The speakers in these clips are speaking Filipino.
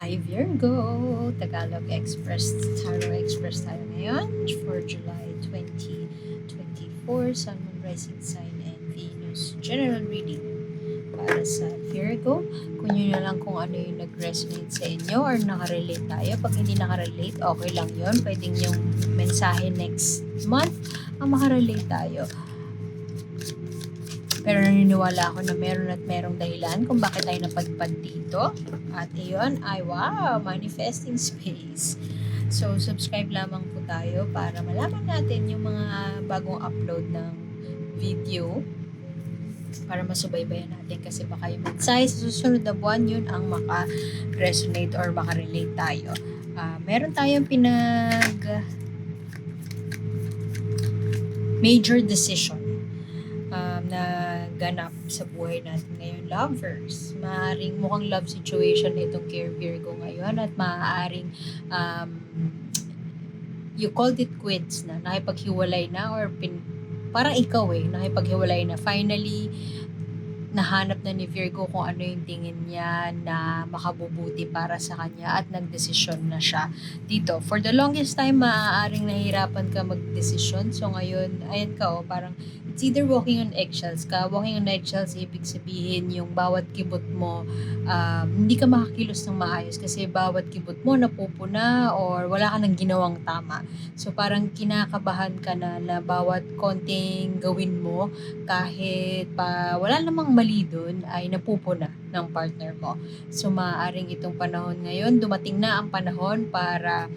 Hi Virgo, Tagalog Express, Tarot Express tayo ngayon for July 2024, Sun, Moon, Rising Sign, and Venus. General reading para sa Virgo. Kung yun na lang kung ano yung nag-resonate sa inyo or nakarelate tayo. Pag hindi nakarelate, okay lang yun. Pwedeng yung mensahe next month ang makarelate tayo. Pero naniniwala ako na meron at merong dahilan kung bakit tayo napadpad dito. At iyon ay wow, manifesting space. So, subscribe lamang po tayo para malaman natin yung mga bagong upload ng video para masubaybayan natin kasi baka yung mensahe sa susunod na buwan yun ang maka-resonate or maka-relate tayo. Meron tayong major decision na ganap sa buhay natin ngayon, lovers. Maaaring mukhang love situation itong kay Virgo ngayon at maaaring you called it quits na, nakipaghiwalay na or parang ikaw nakipaghiwalay na. Finally, nahanap na ni Virgo kung ano yung tingin niya na makabubuti para sa kanya at nagdesisyon na siya dito. For the longest time, maaaring nahihirapan ka magdesisyon. So ngayon, ayan ka parang it's either walking on eggshells ka. Walking on eggshells, ibig sabihin yung bawat kibot mo, hindi ka makakilos ng maayos kasi bawat kibot mo napupuna or wala ka nang ginawang tama. So parang kinakabahan ka na bawat konting gawin mo kahit pa wala namang mali dun ay napupuna ng partner mo. So maaaring itong panahon ngayon, dumating na ang panahon para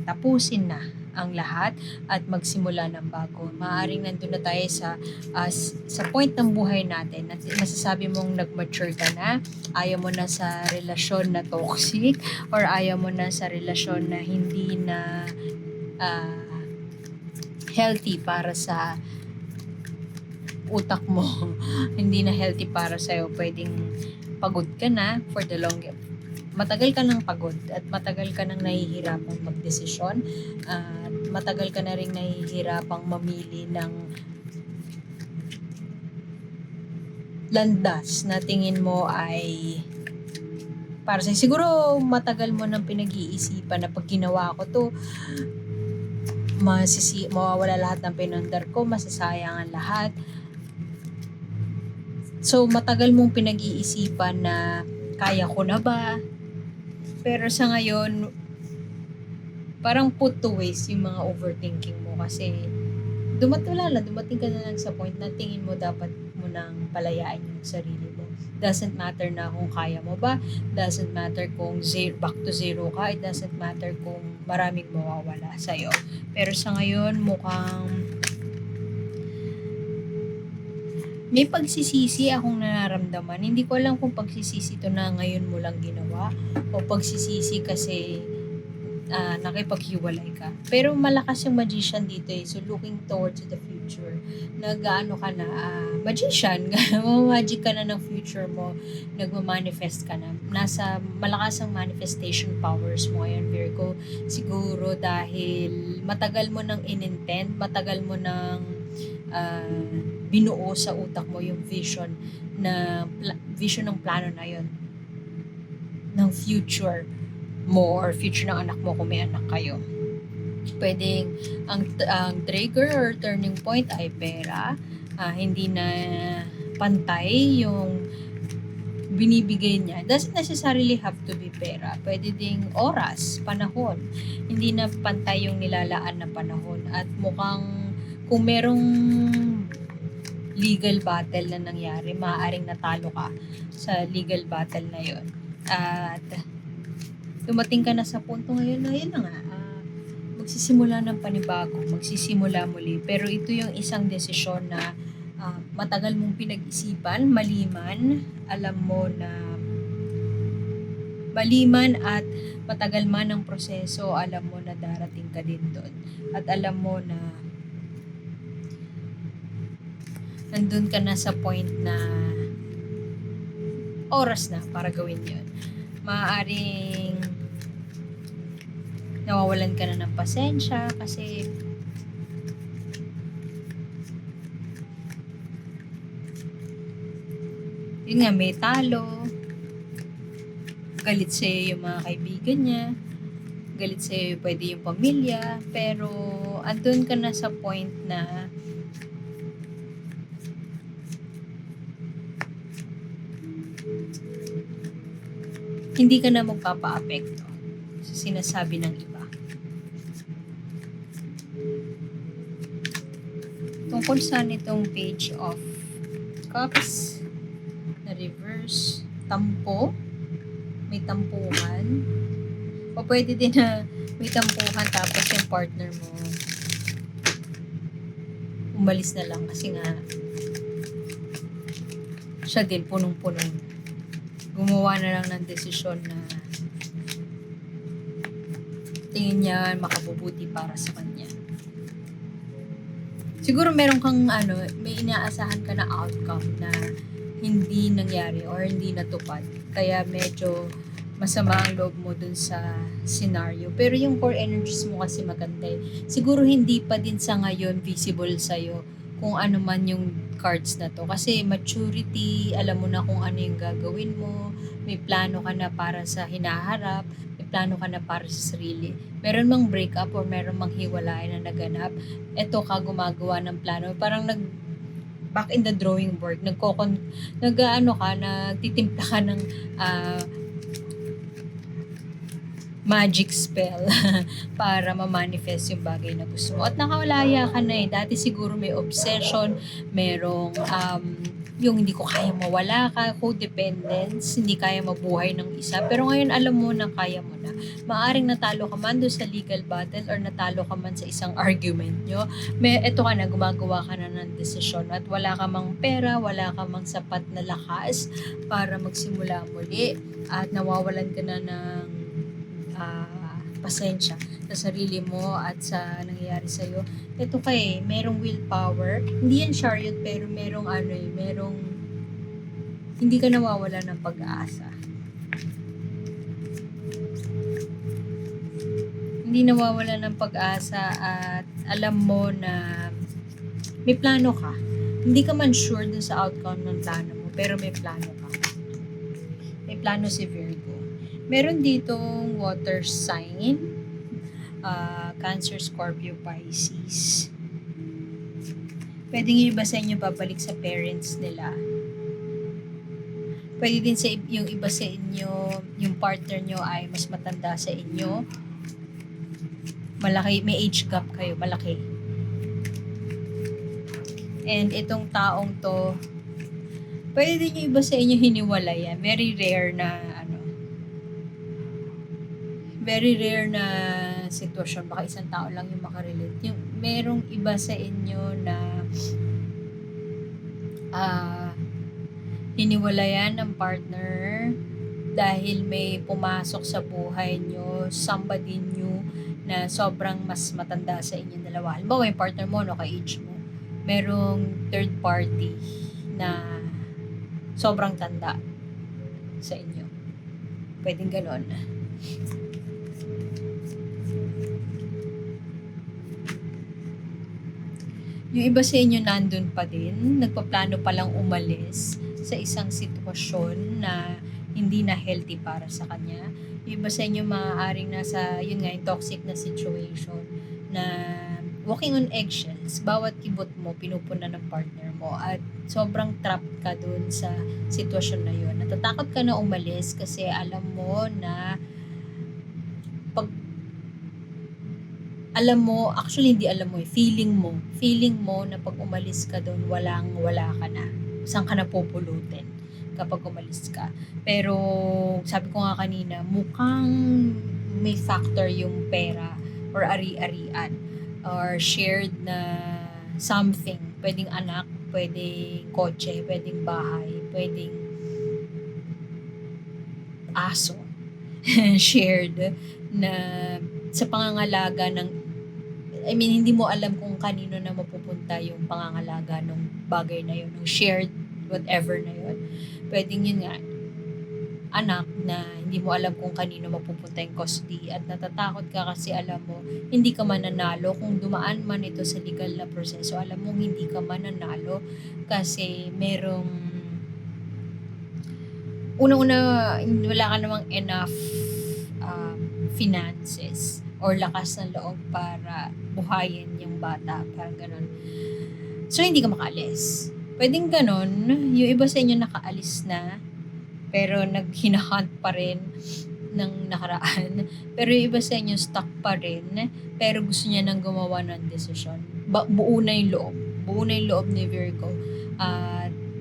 tapusin na ang lahat at magsimula ng bago. Maaaring nandun na tayo sa point ng buhay natin at masasabi mong nag-mature ka na, ayaw mo na sa relasyon na toxic or ayaw mo na sa relasyon na hindi na healthy para sa utak mo. Hindi na healthy para sa'yo. Pwedeng pagod ka na for the longest. Matagal ka nang pagod at matagal ka nang nahihirapang magdesisyon at matagal ka na rin nahihirapang mamili ng landas na tingin mo ay para sa'yo. Siguro matagal mo nang pinag-iisipan na pag ginawa ko to, mawawala lahat ng pinundar ko, masasayang ang lahat. So, matagal mong pinag-iisipan na kaya ko na ba? Pero sa ngayon, parang put to waste yung mga overthinking mo kasi dumating ka na lang sa point na tingin mo dapat mo nang palayain yung sarili mo. Doesn't matter na kung kaya mo ba, doesn't matter kung back to zero ka, it doesn't matter kung maraming mawawala sa'yo. Pero sa ngayon, mukhang may pagsisisi akong nararamdaman. Hindi ko alam kung pagsisisi to na ngayon mo lang ginawa o pagsisisi kasi nakipaghiwalay ka. Pero malakas yung magician dito So looking towards the future. Nag-ano ka na, magician. Magic ka na ng future mo. Nagmamanifest ka na. Malakas ang manifestation powers mo ngayon, Virgo. Siguro dahil matagal mo nang in-intend, matagal mo nang binuo sa utak mo yung vision ng plano na yon ng future mo or future ng anak mo kung may anak kayo. Pwedeng ang trigger or turning point ay pera, hindi na pantay yung binibigay niya. Doesn't necessarily have to be pera. Pwede ding oras, panahon. Hindi na pantay yung nilalaan na panahon. At mukhang kung merong legal battle na nangyari, maaaring natalo ka sa legal battle na yon. At dumating ka na sa punto ngayon na yun na nga, magsisimula ng panibago, magsisimula muli. Pero ito yung isang desisyon na matagal mong pinag-isipan, maliman at matagal man ang proseso, alam mo na darating ka din doon. At alam mo na nandun ka na sa point na oras na para gawin yun. Maaaring nawawalan ka na ng pasensya kasi yun nga, may talo. galit sa'yo yung mga kaibigan niya, galit sa'yo pwede yung pamilya, pero andun ka na sa point na hindi ka na magpapaapekto sa sinasabi ng iba. Tungkol saan itong Page of Cups na reverse, tampo, may tampuhan, o pwede din na may tampuhan tapos yung partner mo umalis na lang kasi nga siya din punong-puno. Gumawa na lang ng desisyon na tingin niya makabubuti para sa kanya. Siguro meron kang may inaasahan ka na outcome na hindi nangyari or hindi natupad. Kaya medyo masama ang loob mo dun sa scenario. Pero yung core energies mo kasi maganda eh. Siguro hindi pa din sa ngayon visible sa'yo kung ano man yung cards na to. Kasi maturity, alam mo na kung ano yung gagawin mo, may plano ka na para sa hinaharap, may plano ka na para sa sarili. Meron mang breakup or meron mang hiwalay na naganap, eto ka gumagawa ng plano. Parang back in the drawing board, nagtitimpla ka ng magic spell para ma-manifest yung bagay na gusto mo. At nakawalaya ka na eh. Dati siguro may obsession, merong yung hindi ko kaya mawala ka, codependence, hindi kaya mabuhay ng isa. Pero ngayon alam mo na kaya mo na. Maaring natalo ka man doon sa legal battle or natalo ka man sa isang argument nyo. Eto ka na, gumagawa ka na ng desisyon at wala ka mang pera, wala ka mang sapat na lakas para magsimula muli at nawawalan ka na ng pasensya sa sarili mo at sa nangyayari sa'yo. Ito merong willpower. Hindi yan chariot pero merong hindi ka nawawala ng pag-asa. Hindi nawawala ng pag-asa at alam mo na may plano ka. Hindi ka man sure dun sa outcome ng plano mo pero may plano ka. May plano si Virgo. Meron ditong water sign, Cancer, Scorpio, Pisces. Pwedeng yung iba sa inyo babalik sa parents nila. Pwede din yung iba sa inyo, yung partner nyo ay mas matanda sa inyo. Malaki, may age gap kayo, malaki. And itong taong to, pwede din yung iba sa inyo hiniwalay yan. Very rare na sitwasyon, baka isang tao lang yung makarelate. Yung merong iba sa inyo na hiniwalayan ng partner dahil may pumasok sa buhay nyo, somebody new na sobrang mas matanda sa inyo dalawa. Halimbawa, yung partner mo, ka-age mo, merong third party na sobrang tanda sa inyo. Pwedeng ganon. Yung iba sa inyo nandun pa din, nagpaplano palang umalis sa isang sitwasyon na hindi na healthy para sa kanya. Yung iba sa inyo maaaring nasa, yung toxic na situation na walking on eggshells. Bawat kibot mo, pinupuna ng partner mo at sobrang trapped ka dun sa sitwasyon na yun. Natatakot ka na umalis kasi alam mo na hindi alam mo feeling mo na pag umalis ka doon, wala ka na. Saan ka na pupulutin kapag umalis ka. Pero, sabi ko nga kanina, mukhang may factor yung pera or ari-arian or shared na something. Pwedeng anak, pwedeng kotse, pwedeng bahay, pwedeng aso. Shared na sa pangangalaga hindi mo alam kung kanino na mapupunta yung pangangalaga ng bagay na yun, ng shared whatever na yun. Pwedeng yun nga, anak na hindi mo alam kung kanino mapupunta yung custody at natatakot ka kasi alam mo, hindi ka mananalo kung dumaan man ito sa legal na proseso. Alam mo, hindi ka mananalo kasi merong unang-una, wala ka namang enough finances or lakas ng loob para buhayin yung bata, parang gano'n. So, hindi ka makaalis. Puwedeng gano'n, yung iba sa inyo nakaalis na, pero nag-hina-hunt pa rin ng nakaraan. Pero yung iba sa inyo stuck pa rin, pero gusto niya ng gumawa ng desisyon. Buo na yung loob. Buo na yung loob ni Virgo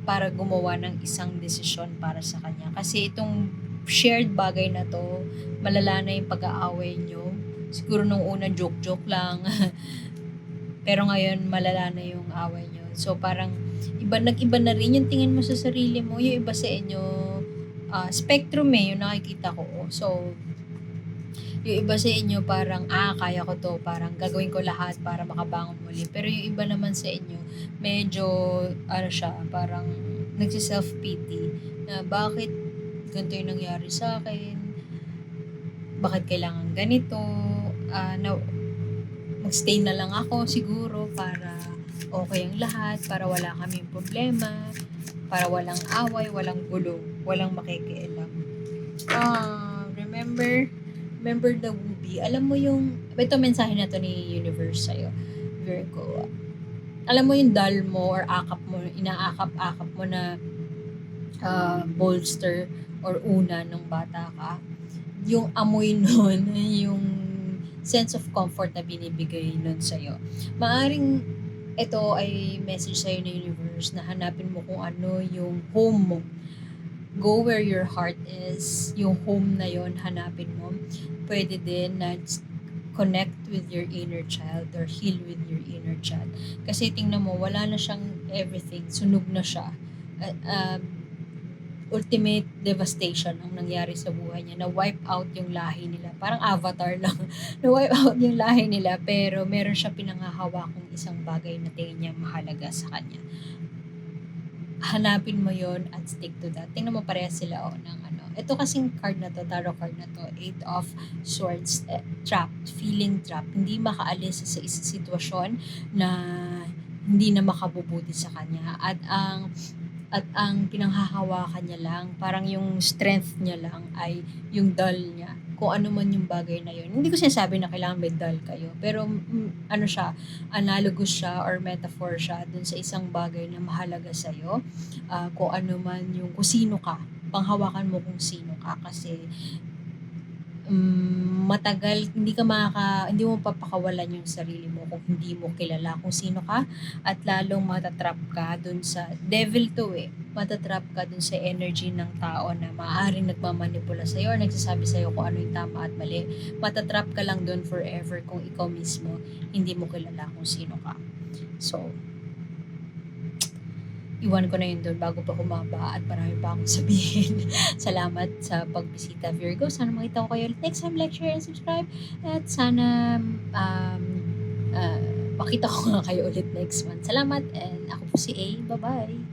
para gumawa ng isang desisyon para sa kanya. Kasi itong shared bagay na 'to, malala na yung pag-aaway niyo. Siguro nung una joke-joke lang, pero ngayon malala na yung away niyo. So parang nag-iba na rin yung tingin mo sa sarili mo. Yung iba sa inyo, spectrum yung nakikita ko. So, yung iba sa inyo parang, kaya ko 'to, parang gagawin ko lahat para makabangon muli. Pero yung iba naman sa inyo, medyo ano siya, parang nagse-self-pity na bakit ganito yung nangyari sa'kin, bakit kailangan ganito, na mag-stay na lang ako siguro para okay ang lahat, para wala kaming problema, para walang away, walang gulo, walang makikialam. Remember the movie. Alam mo yung, ito mensahe na to ni Universe sa'yo, Virgo. Alam mo yung doll mo or akap mo, inaakap-akap mo na bolster or una nung bata ka. Yung amoy nun, yung sense of comfort na binibigay nun sa'yo. Maaring ito ay message sa'yo ng universe na hanapin mo kung ano yung home mo. Go where your heart is. Yung home na yon hanapin mo. Pwede din na connect with your inner child or heal with your inner child. Kasi tingnan mo, wala na siyang everything. Sunog na siya. Ultimate devastation ang nangyari sa buhay niya. Na-wipe out yung lahi nila. Parang Avatar lang. Na-wipe out yung lahi nila, pero meron siya pinangahawakang isang bagay na tingin niya mahalaga sa kanya. Hanapin mo yon at stick to that. Tingnan mo parehas sila ng ano. Ito kasing card na to, tarot card na to, 8 of Swords, trapped, feeling trapped. Hindi makaalis sa isang sitwasyon na hindi na makabubuti sa kanya. At ang pinanghahawakan niya lang, parang yung strength niya lang ay yung doll niya. Kung ano man yung bagay na yun. Hindi ko sinasabi na kailangan may doll kayo. Pero ano siya, analogous siya or metaphor siya dun sa isang bagay na mahalaga sa'yo. Kung ano man yung, kung sino ka. Panghawakan mo kung sino ka. Kasi matagal, hindi mo papakawalan yung sarili mo kung hindi mo kilala kung sino ka, at lalong matatrap ka dun sa devil to matatrap ka dun sa energy ng tao na maaaring nagmamanipula sa'yo or nagsasabi sa'yo kung ano yung tama at mali. Matatrap ka lang dun forever kung ikaw mismo hindi mo kilala kung sino ka. So, iwan ko na yun doon bago pa humaba at marami pa akong sabihin. Salamat sa pagbisita, Virgo. Sana makita ko kayo next time. Like, share, and subscribe. At sana makita ko nga kayo ulit next month. Salamat, and ako po si A. Bye-bye!